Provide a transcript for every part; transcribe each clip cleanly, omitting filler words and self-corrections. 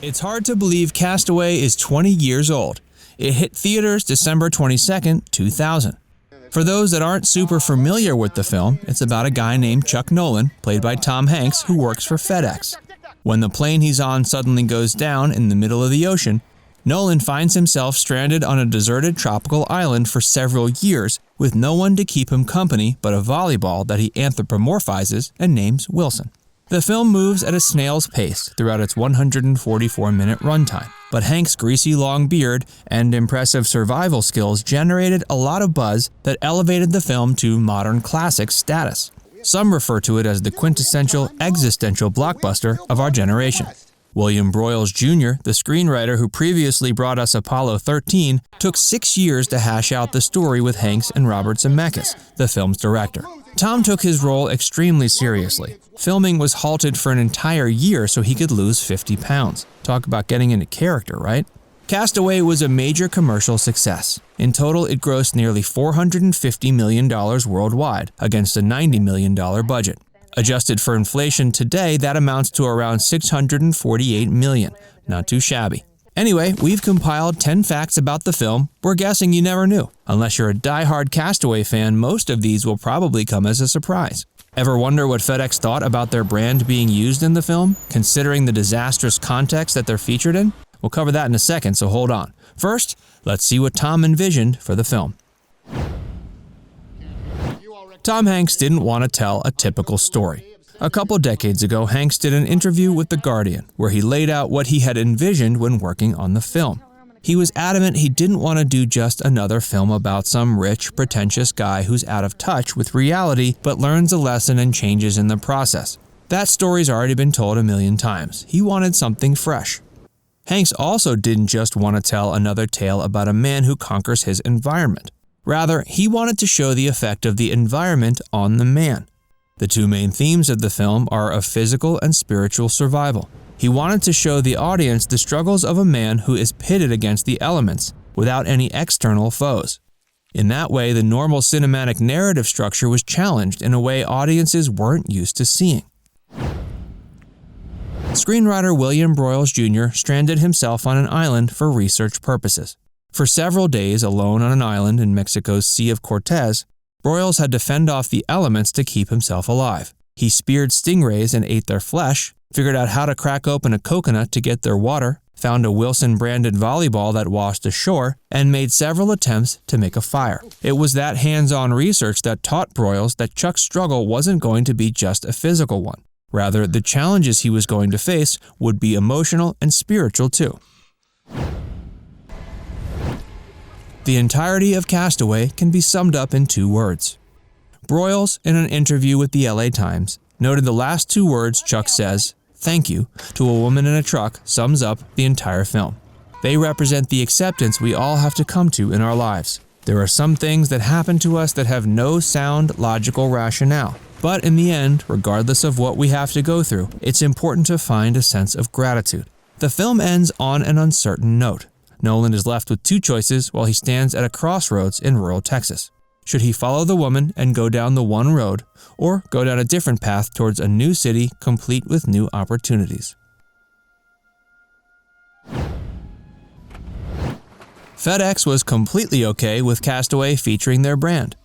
It's hard to believe Castaway is 20 years old. It hit theaters December 22, 2000. For those that aren't super familiar with the film, it's about a guy named Chuck Noland, played by Tom Hanks, who works for FedEx. When the plane he's on suddenly goes down in the middle of the ocean, Noland finds himself stranded on a deserted tropical island for several years with no one to keep him company but a volleyball that he anthropomorphizes and names Wilson. The film moves at a snail's pace throughout its 144-minute runtime, but Hank's greasy long beard and impressive survival skills generated a lot of buzz that elevated the film to modern classic status. Some refer to it as the quintessential existential blockbuster of our generation. William Broyles Jr., the screenwriter who previously brought us Apollo 13, took 6 years to hash out the story with Hanks and Robert Zemeckis, the film's director. Tom took his role extremely seriously. Filming was halted for an entire year so he could lose 50 pounds. Talk about getting into character, right? Castaway was a major commercial success. In total, it grossed nearly $450 million worldwide against a $90 million budget. Adjusted for inflation today, that amounts to around $648 million. Not too shabby. Anyway, we've compiled 10 facts about the film we're guessing you never knew. Unless you're a die-hard Castaway fan, most of these will probably come as a surprise. Ever wonder what FedEx thought about their brand being used in the film, considering the disastrous context that they're featured in? We'll cover that in a second, so hold on. First, let's see what Tom envisioned for the film. Tom Hanks didn't want to tell a typical story. A couple decades ago, Hanks did an interview with The Guardian, where he laid out what he had envisioned when working on the film. He was adamant he didn't want to do just another film about some rich, pretentious guy who's out of touch with reality but learns a lesson and changes in the process. That story's already been told a million times. He wanted something fresh. Hanks also didn't just want to tell another tale about a man who conquers his environment. Rather, he wanted to show the effect of the environment on the man. The two main themes of the film are of physical and spiritual survival. He wanted to show the audience the struggles of a man who is pitted against the elements without any external foes. In that way, the normal cinematic narrative structure was challenged in a way audiences weren't used to seeing. Screenwriter William Broyles Jr. stranded himself on an island for research purposes. For several days alone on an island in Mexico's Sea of Cortez, Broyles had to fend off the elements to keep himself alive. He speared stingrays and ate their flesh, figured out how to crack open a coconut to get their water, found a Wilson-branded volleyball that washed ashore, and made several attempts to make a fire. It was that hands-on research that taught Broyles that Chuck's struggle wasn't going to be just a physical one. Rather, the challenges he was going to face would be emotional and spiritual too. The entirety of Castaway can be summed up in 2 words. Broyles, in an interview with the LA Times, noted the last 2 words Chuck says, "thank you," to a woman in a truck sums up the entire film. They represent the acceptance we all have to come to in our lives. There are some things that happen to us that have no sound, logical rationale. But in the end, regardless of what we have to go through, it's important to find a sense of gratitude. The film ends on an uncertain note. Noland is left with 2 choices while he stands at a crossroads in rural Texas. Should he follow the woman and go down the one road, or go down a different path towards a new city complete with new opportunities? FedEx was completely okay with Castaway featuring their brand.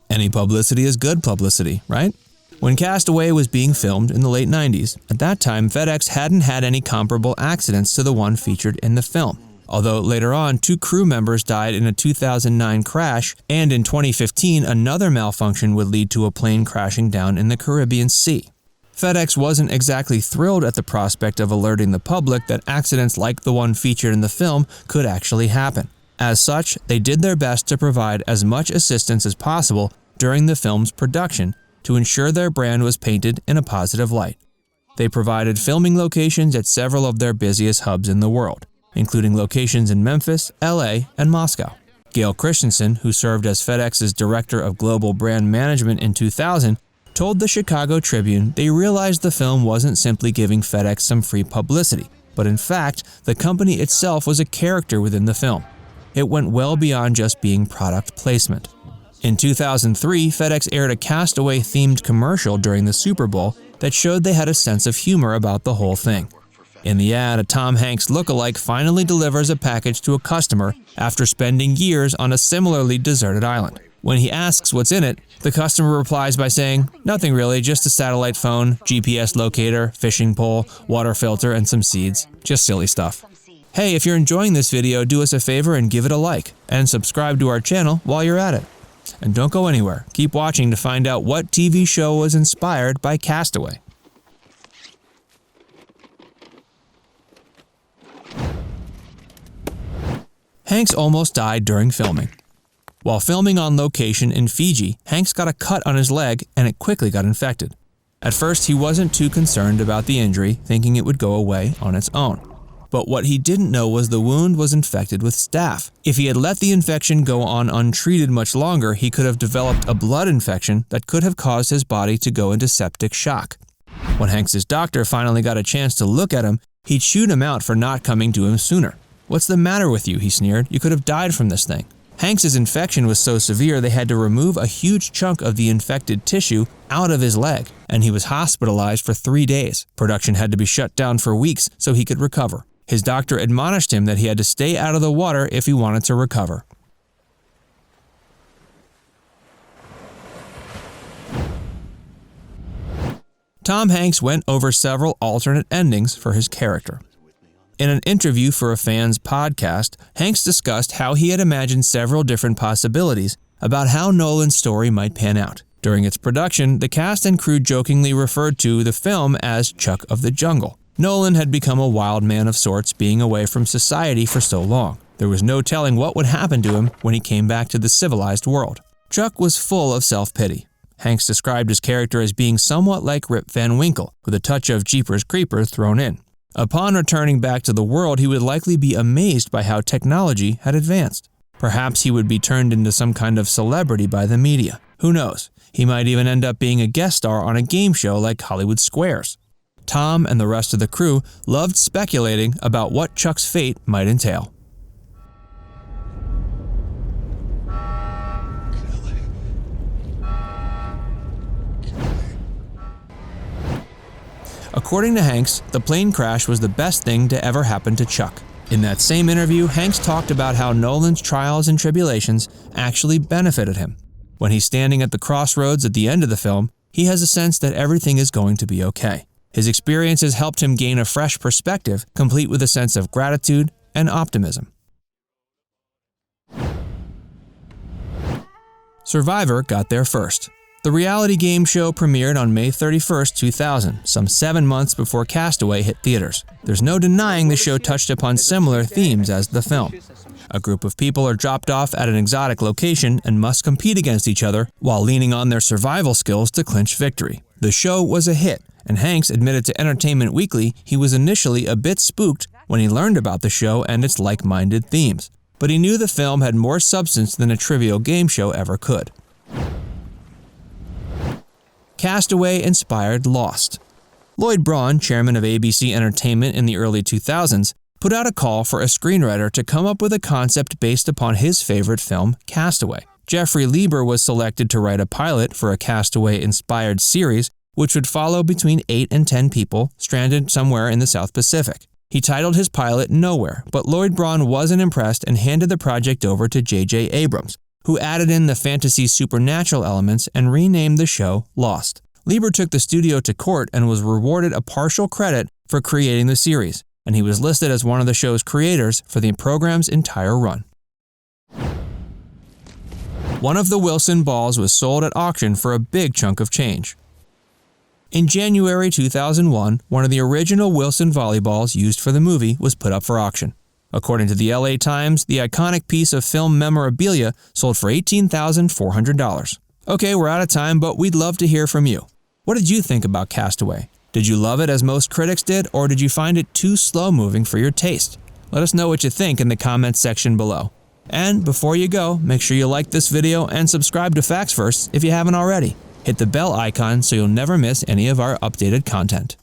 Any publicity is good publicity, right? When Castaway was being filmed in the late 90s, at that time FedEx hadn't had any comparable accidents to the one featured in the film. Although later on, 2 crew members died in a 2009 crash, and in 2015 another malfunction would lead to a plane crashing down in the Caribbean Sea. FedEx wasn't exactly thrilled at the prospect of alerting the public that accidents like the one featured in the film could actually happen. As such, they did their best to provide as much assistance as possible during the film's production to ensure their brand was painted in a positive light. They provided filming locations at several of their busiest hubs in the world, including locations in Memphis, LA, and Moscow. Gail Christensen, who served as FedEx's Director of Global Brand Management in 2000, told the Chicago Tribune they realized the film wasn't simply giving FedEx some free publicity, but in fact, the company itself was a character within the film. It went well beyond just being product placement. In 2003, FedEx aired a Castaway-themed commercial during the Super Bowl that showed they had a sense of humor about the whole thing. In the ad, a Tom Hanks lookalike finally delivers a package to a customer after spending years on a similarly deserted island. When he asks what's in it, the customer replies by saying, "Nothing really, just a satellite phone, GPS locator, fishing pole, water filter, and some seeds. Just silly stuff." Hey, if you're enjoying this video, do us a favor and give it a like, and subscribe to our channel while you're at it. And don't go anywhere. Keep watching to find out what TV show was inspired by Castaway. Hanks almost died during filming. While filming on location in Fiji, Hanks got a cut on his leg and it quickly got infected. At first, he wasn't too concerned about the injury, thinking it would go away on its own. But what he didn't know was the wound was infected with staph. If he had let the infection go on untreated much longer, he could have developed a blood infection that could have caused his body to go into septic shock. When Hanks's doctor finally got a chance to look at him, he chewed him out for not coming to him sooner. "What's the matter with you?" he sneered. "You could have died from this thing." Hanks's infection was so severe they had to remove a huge chunk of the infected tissue out of his leg, and he was hospitalized for 3 days. Production had to be shut down for weeks so he could recover. His doctor admonished him that he had to stay out of the water if he wanted to recover. Tom Hanks went over several alternate endings for his character. In an interview for a fan's podcast, Hanks discussed how he had imagined several different possibilities about how Nolan's story might pan out. During its production, the cast and crew jokingly referred to the film as Chuck of the Jungle. Nolan had become a wild man of sorts, being away from society for so long. There was no telling what would happen to him when he came back to the civilized world. Chuck was full of self-pity. Hanks described his character as being somewhat like Rip Van Winkle, with a touch of Jeepers Creepers thrown in. Upon returning back to the world, he would likely be amazed by how technology had advanced. Perhaps he would be turned into some kind of celebrity by the media. Who knows? He might even end up being a guest star on a game show like Hollywood Squares. Tom and the rest of the crew loved speculating about what Chuck's fate might entail. According to Hanks, the plane crash was the best thing to ever happen to Chuck. In that same interview, Hanks talked about how Nolan's trials and tribulations actually benefited him. When he's standing at the crossroads at the end of the film, he has a sense that everything is going to be okay. His experiences helped him gain a fresh perspective, complete with a sense of gratitude and optimism. Survivor got there first. The reality game show premiered on May 31st, 2000, some 7 months before Castaway hit theaters. There's no denying the show touched upon similar themes as the film. A group of people are dropped off at an exotic location and must compete against each other while leaning on their survival skills to clinch victory. The show was a hit, and Hanks admitted to Entertainment Weekly he was initially a bit spooked when he learned about the show and its like-minded themes. But he knew the film had more substance than a trivial game show ever could. Castaway inspired Lost. Lloyd Braun, chairman of ABC Entertainment in the early 2000s, put out a call for a screenwriter to come up with a concept based upon his favorite film, Castaway. Jeffrey Lieber was selected to write a pilot for a Castaway-inspired series, which would follow between 8 and 10 people stranded somewhere in the South Pacific. He titled his pilot Nowhere, but Lloyd Braun wasn't impressed and handed the project over to J.J. Abrams, who added in the fantasy supernatural elements and renamed the show Lost. Lieber took the studio to court and was rewarded a partial credit for creating the series, and he was listed as one of the show's creators for the program's entire run. One of the Wilson balls was sold at auction for a big chunk of change. In January 2001, one of the original Wilson volleyballs used for the movie was put up for auction. According to the LA Times, the iconic piece of film memorabilia sold for $18,400. Okay, we're out of time, but we'd love to hear from you. What did you think about Castaway? Did you love it as most critics did, or did you find it too slow-moving for your taste? Let us know what you think in the comments section below. And before you go, make sure you like this video and subscribe to Facts First if you haven't already. Hit the bell icon so you'll never miss any of our updated content.